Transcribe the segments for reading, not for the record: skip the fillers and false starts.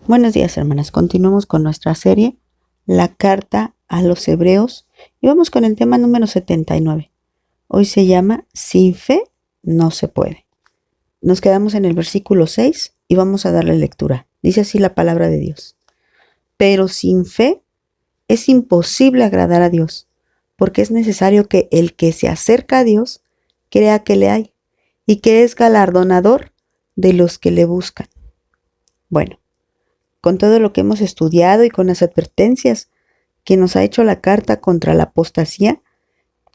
Buenos días, hermanas. Continuamos con nuestra serie, la carta a los Hebreos, y vamos con el tema número 79. Hoy se llama Sin fe no se puede. Nos quedamos en el versículo 6 y vamos a darle lectura. Dice así la palabra de Dios. Pero sin fe es imposible agradar a Dios, porque es necesario que el que se acerca a Dios crea que le hay y que es galardonador de los que le buscan. Bueno, con todo lo que hemos estudiado y con las advertencias que nos ha hecho la carta contra la apostasía,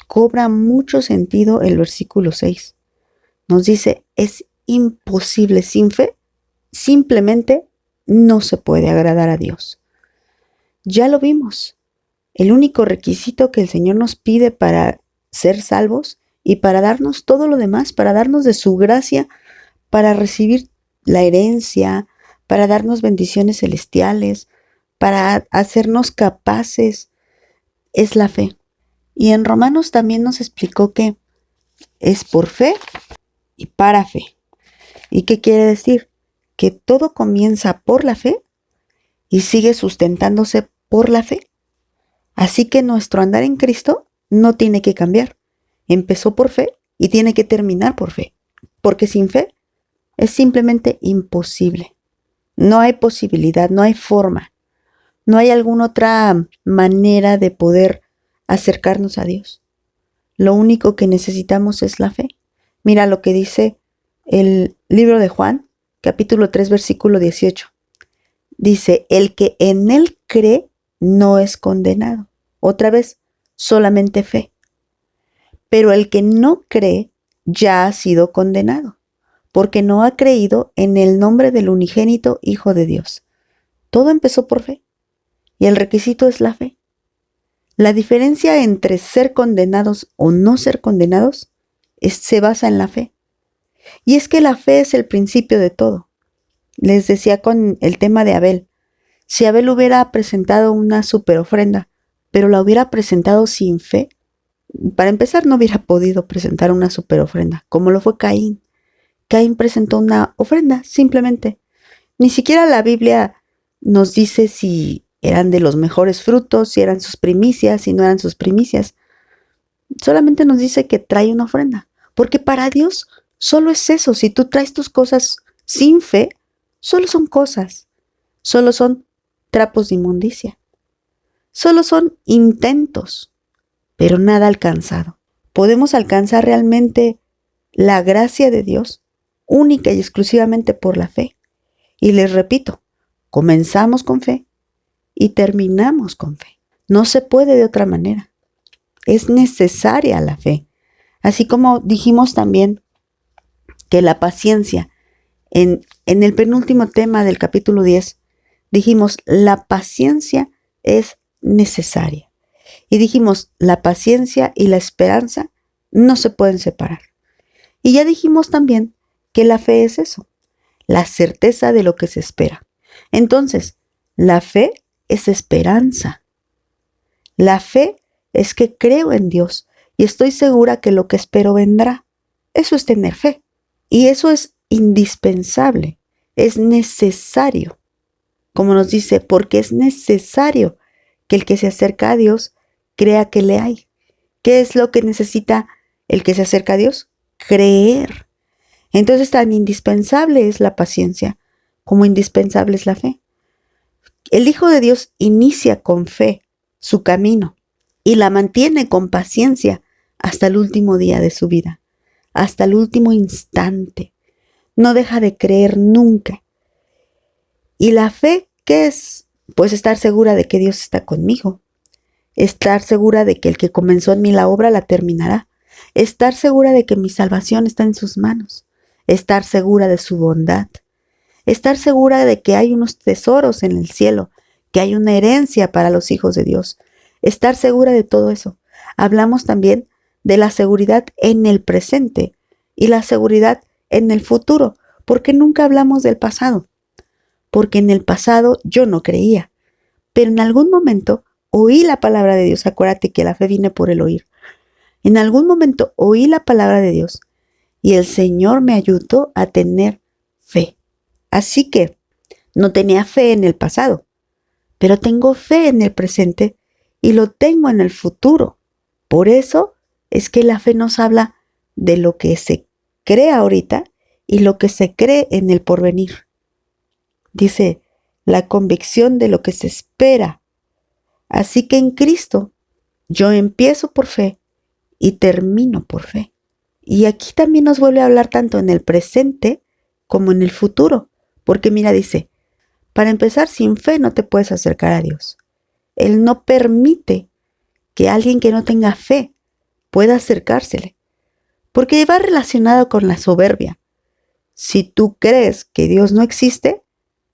cobra mucho sentido el versículo 6. Nos dice, es imposible, sin fe, simplemente no se puede agradar a Dios. Ya lo vimos. El único requisito que el Señor nos pide para ser salvos y para darnos todo lo demás, para darnos de su gracia, para recibir la herencia, para darnos bendiciones celestiales, para hacernos capaces, es la fe. Y en Romanos también nos explicó que es por fe y para fe. ¿Y qué quiere decir? Que todo comienza por la fe y sigue sustentándose por la fe. Así que nuestro andar en Cristo no tiene que cambiar. Empezó por fe y tiene que terminar por fe. Porque sin fe es simplemente imposible. No hay posibilidad, no hay forma. No hay alguna otra manera de poder acercarnos a Dios. Lo único que necesitamos es la fe. Mira lo que dice el libro de Juan, capítulo 3, versículo 18. Dice, el que en él cree no es condenado. Otra vez, solamente fe. Pero el que no cree ya ha sido condenado, porque no ha creído en el nombre del unigénito Hijo de Dios. Todo empezó por fe, y el requisito es la fe. La diferencia entre ser condenados o no ser condenados se basa en la fe. Y es que la fe es el principio de todo. Les decía con el tema de Abel, si Abel hubiera presentado una super ofrenda, pero la hubiera presentado sin fe, para empezar no hubiera podido presentar una super ofrenda, como lo fue Caín. Caín presentó una ofrenda, simplemente. Ni siquiera la Biblia nos dice si eran de los mejores frutos, si eran sus primicias, si no eran sus primicias. Solamente nos dice que trae una ofrenda, porque para Dios solo es eso. Si tú traes tus cosas sin fe, solo son cosas, solo son trapos de inmundicia, solo son intentos, pero nada alcanzado. Podemos alcanzar realmente la gracia de Dios única y exclusivamente por la fe. Y les repito, comenzamos con fe y terminamos con fe. No se puede de otra manera. Es necesaria la fe. Así como dijimos también que la paciencia, en el penúltimo tema del capítulo 10, dijimos, la paciencia es necesaria. Y dijimos, la paciencia y la esperanza no se pueden separar. Y ya dijimos también que la fe es eso, la certeza de lo que se espera. Entonces, la fe es esperanza. La fe es que creo en Dios y estoy segura que lo que espero vendrá. Eso es tener fe. Y eso es indispensable, es necesario. Como nos dice, porque es necesario que el que se acerca a Dios crea que le hay. ¿Qué es lo que necesita el que se acerca a Dios? Creer. Entonces tan indispensable es la paciencia como indispensable es la fe. El Hijo de Dios inicia con fe su camino y la mantiene con paciencia hasta el último día de su vida, hasta el último instante. No deja de creer nunca. ¿Y la fe qué es? Pues estar segura de que Dios está conmigo. Estar segura de que el que comenzó en mí la obra la terminará. Estar segura de que mi salvación está en sus manos. Estar segura de su bondad. Estar segura de que hay unos tesoros en el cielo, que hay una herencia para los hijos de Dios. Estar segura de todo eso. Hablamos también de la seguridad en el presente y la seguridad en el futuro, porque nunca hablamos del pasado. Porque en el pasado yo no creía, pero en algún momento oí la palabra de Dios. Acuérdate que la fe viene por el oír. En algún momento oí la palabra de Dios y el Señor me ayudó a tener fe. Así que No tenía fe en el pasado, pero tengo fe en el presente y lo tengo en el futuro. Por eso es que la fe nos habla de lo que se cree ahorita y lo que se cree en el porvenir. Dice, la convicción de lo que se espera. Así que en Cristo yo empiezo por fe y termino por fe. Y aquí también nos vuelve a hablar tanto en el presente como en el futuro. Porque mira, dice, para empezar, sin fe no te puedes acercar a Dios. Él no permite que alguien que no tenga fe pueda acercársele, porque va relacionado con la soberbia. Si tú crees que Dios no existe,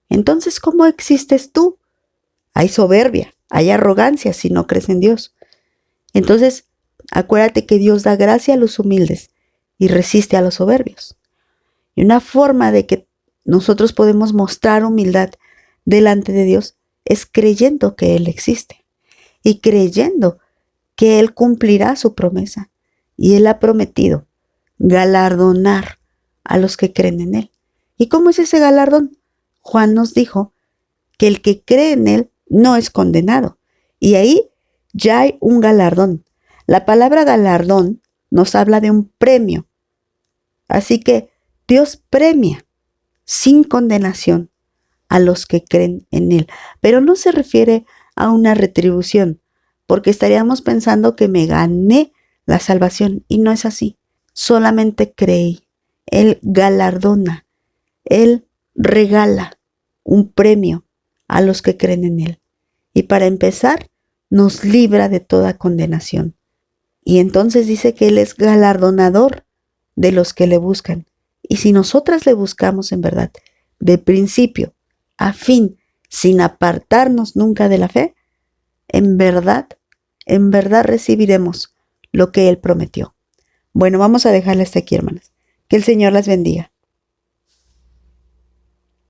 entonces ¿cómo existes tú? Hay soberbia, hay arrogancia si no crees en Dios. Entonces, acuérdate que Dios da gracia a los humildes y resiste a los soberbios. Y una forma de que nosotros podemos mostrar humildad delante de Dios es creyendo que Él existe y creyendo que Él cumplirá su promesa. Y Él ha prometido galardonar a los que creen en Él. ¿Y cómo es ese galardón? Juan nos dijo que el que cree en Él no es condenado. Y ahí ya hay un galardón. La palabra galardón nos habla de un premio. Así que Dios premia sin condenación a los que creen en Él. Pero no se refiere a una retribución, porque estaríamos pensando que me gané la salvación y no es así. Solamente creí. Él galardona, Él regala un premio a los que creen en Él. Y para empezar, nos libra de toda condenación. Y entonces dice que Él es galardonador de los que le buscan. Y si nosotras le buscamos en verdad, de principio a fin, sin apartarnos nunca de la fe, en verdad recibiremos lo que Él prometió. Bueno, vamos a dejarle hasta aquí, hermanas. Que el Señor las bendiga.